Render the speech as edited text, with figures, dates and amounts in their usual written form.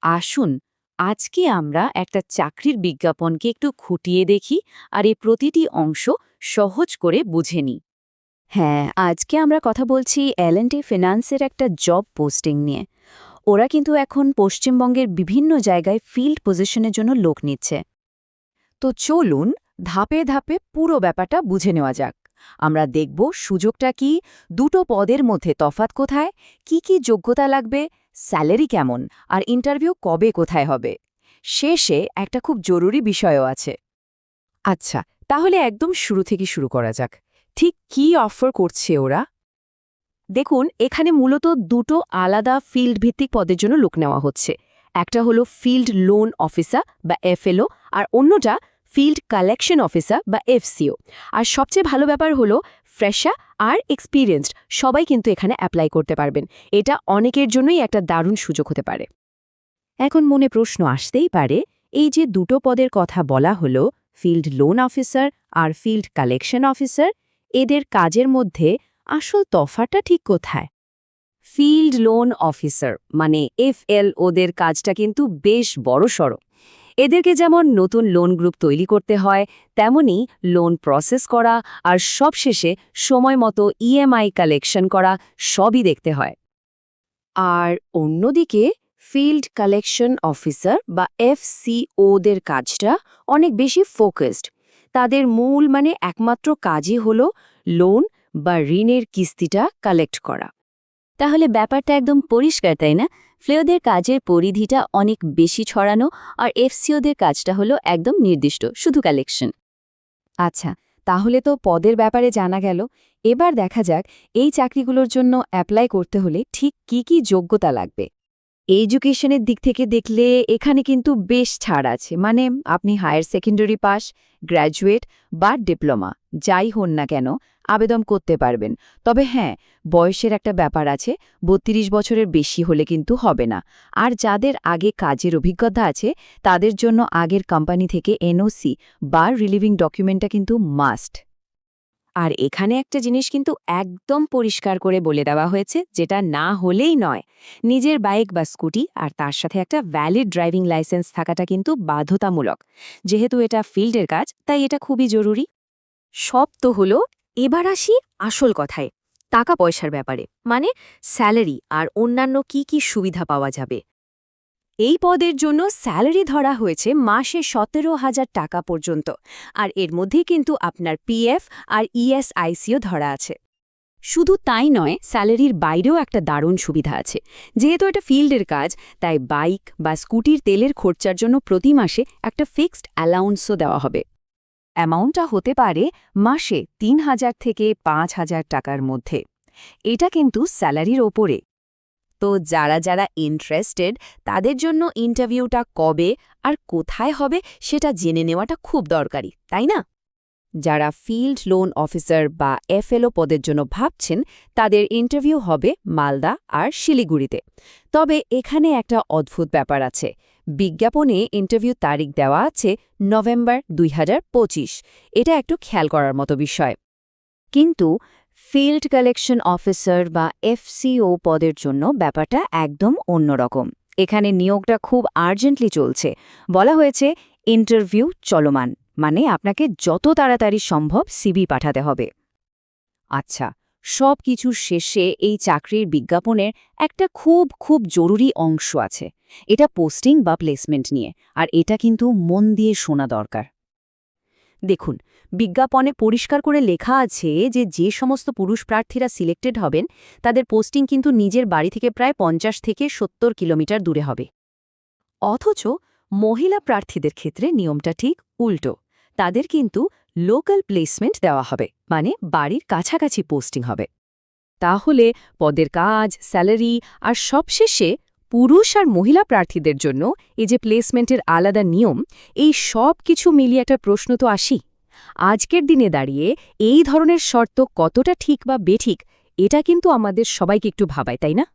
আসুন আজকে আমরা একটা চাকরির বিজ্ঞাপনকে একটু খুঁটিয়ে দেখি আর এই প্রতিটি অংশ সহজ করে বুঝে নিই। হ্যাঁ, আজকে আমরা কথা বলছি L&T ফিন্যান্সের একটা জব পোস্টিং নিয়ে। ওরা কিন্তু এখন পশ্চিমবঙ্গের বিভিন্ন জায়গায় ফিল্ড পজিশনের জন্য লোক নিচ্ছে। তো চলুন ধাপে ধাপে পুরো ব্যাপারটা বুঝে নেওয়া যাক। আমরা দেখব সুযোগটা কি, দুটো পদের মধ্যে তফাৎ কোথায়, কি কি যোগ্যতা লাগবে, স্যালারি কেমন, আর ইন্টারভিউ কবে কোথায় হবে। শেষে একটা খুব জরুরি বিষয়ও আছে। আচ্ছা, তাহলে একদম শুরু থেকে শুরু করা যাক। ঠিক কি অফার করছে ওরা? দেখুন, এখানে মূলত দুটো আলাদা ফিল্ড ভিত্তিক পদের জন্য লোক নেওয়া হচ্ছে। একটা হলো ফিল্ড লোন অফিসার বা এফএলও, আর অন্যটা ফিল্ড কালেকশন অফিসার বা এফসিও। আর সবচেয়ে ভালো ব্যাপার হলো ফ্রেশার আর এক্সপিরিয়েন্সড সবাই কিন্তু এখানে অ্যাপ্লাই করতে পারবেন। এটা অনেকের জন্যই একটা দারুণ সুযোগ হতে পারে। এখন মনে প্রশ্ন আসতেই পারে, এই যে দুটো পদের কথা বলা হলো, ফিল্ড লোন অফিসার আর ফিল্ড কালেকশন অফিসার, এদের কাজের মধ্যে আসল তফাৎটা ঠিক কোথায়? ফিল্ড লোন অফিসার মানে এফএল ওদের কাজটা কিন্তু বেশ বড়সড়। এদেরকে যেমন নতুন লোন গ্রুপ তৈরি করতে হয়, তেমনি লোন প্রসেস করা আর সবশেষে সময় মতো ইএমআই কালেকশন করা সবই দেখতে হয়। আর অন্যদিকে ফিল্ড কালেকশন অফিসার বা এফসিওদের কাজটা অনেক বেশি ফোকাসড। তাদের মূল একমাত্র কাজই হলো লোন বা ঋণের কিস্তিটা কালেক্ট করা। তাহলে ব্যাপারটা একদম পরিষ্কার, তাই না? ফ্লেওদের কাজের পরিধিটা অনেক বেশি ছড়ানো, আর এফসিওদের কাজটা হলো একদম নির্দিষ্ট, শুধু কালেকশন। আচ্ছা, তাহলে তো পদের ব্যাপারে জানা গেল। এবার দেখা যাক এই চাকরিগুলোর জন্য অ্যাপ্লাই করতে হলে ঠিক কি কি যোগ্যতা লাগবে। এডুকেশনের দিক থেকে দেখলে এখানে কিন্তু বেশ ছাড় আছে। আপনি হায়ার সেকেন্ডারি পাস, গ্র্যাজুয়েট বা ডিপ্লোমা যাই হন না কেন আবেদন করতে পারবেন। তবে হ্যাঁ, বয়সের একটা ব্যাপার আছে, ৩২ বছরের বেশি হলে কিন্তু হবে না। আর যাদের আগে কাজের অভিজ্ঞতা আছে তাদের জন্য আগের কোম্পানি থেকে এনওসি বা রিলিভিং ডকুমেন্টটা কিন্তু মাস্ট। আর এখানে একটা জিনিস কিন্তু একদম পরিষ্কার করে বলে দেওয়া হয়েছে, যেটা না হলেই নয়। নিজের বাইক বা স্কুটি আর তার সাথে একটা ভ্যালিড ড্রাইভিং লাইসেন্স থাকাটা কিন্তু বাধ্যতামূলক। যেহেতু এটা ফিল্ডের কাজ, তাই এটা খুবই জরুরি। সব তো হলো, এবার আসি আসল কথায়, টাকা পয়সার ব্যাপারে। স্যালারি আর অন্যান্য কি কি সুবিধা পাওয়া যাবে। এই পদের জন্য স্যালারি ধরা হয়েছে মাসে ১৭,০০০ টাকা পর্যন্ত, আর এর মধ্যেই কিন্তু আপনার পিএফ আর ইএসআইসিও ধরা আছে। শুধু তাই নয়, স্যালারির বাইরেও একটা দারুণ সুবিধা আছে। যেহেতু এটা ফিল্ডের কাজ, তাই বাইক বা স্কুটির তেলের খরচার জন্য প্রতি মাসে একটা ফিক্সড অ্যালাউন্সও দেওয়া হবে। অ্যামাউন্টটা হতে পারে মাসে ৩,০০০ থেকে ৫,০০০ টাকার মধ্যে। এটা কিন্তু স্যালারির ওপরে। তো যারা যারা ইন্টারেস্টেড, তাদের জন্য ইন্টারভিউটা কবে আর কোথায় হবে সেটা জেনে নেওয়াটা খুব দরকারি, তাই না? যারা ফিল্ড লোন অফিসার বা এফএলও পদের জন্য ভাবছেন, তাদের ইন্টারভিউ হবে মালদা আর শিলিগুড়িতে। তবে এখানে একটা অদ্ভুত ব্যাপার আছে। বিজ্ঞাপনে ইন্টারভিউ তারিখ দেওয়া আছে নভেম্বর ২০২৫। এটা একটু খেয়াল করার মতো বিষয়। কিন্তু ফিল্ড কালেকশন অফিসার বা এফসিও পদের জন্য ব্যাপারটা একদম অন্যরকম। এখানে নিয়োগটা খুব আর্জেন্টলি চলছে। বলা হয়েছে ইন্টারভিউ চলমান, আপনাকে যত তাড়াতাড়ি সম্ভব সিভি পাঠাতে হবে। আচ্ছা, সব কিছুর শেষে এই চাকরির বিজ্ঞাপনের একটা খুব খুব জরুরি অংশ আছে। এটা পোস্টিং বা প্লেসমেন্ট নিয়ে, আর এটা কিন্তু মন দিয়ে শোনা দরকার। দেখুন, বিজ্ঞাপনে পরিষ্কার করে লেখা আছে যে সমস্ত পুরুষ প্রার্থীরা সিলেক্টেড হবেন, তাদের পোস্টিং কিন্তু নিজের বাড়ি থেকে প্রায় ৫০ থেকে ৭০ কিলোমিটার দূরে হবে। অথচ মহিলা প্রার্থীদের ক্ষেত্রে নিয়মটা ঠিক উল্টো। তাদের কিন্তু লোকাল প্লেসমেন্ট দেওয়া হবে, বাড়ির কাছাকাছি পোস্টিং হবে। তাহলে পদের কাজ, স্যালারি আর সবশেষে পুরুষ আর মহিলা প্রার্থীদের জন্য এই যে প্লেসমেন্টের আলাদা নিয়ম, এই সব কিছু মিলিয়ে একটা প্রশ্ন তো আসি। আজকের দিনে দাঁড়িয়ে এই ধরনের শর্ত কতটা ঠিক বা বেঠিক, এটা কিন্তু আমাদের সবাইকে একটু ভাবায়, তাই না?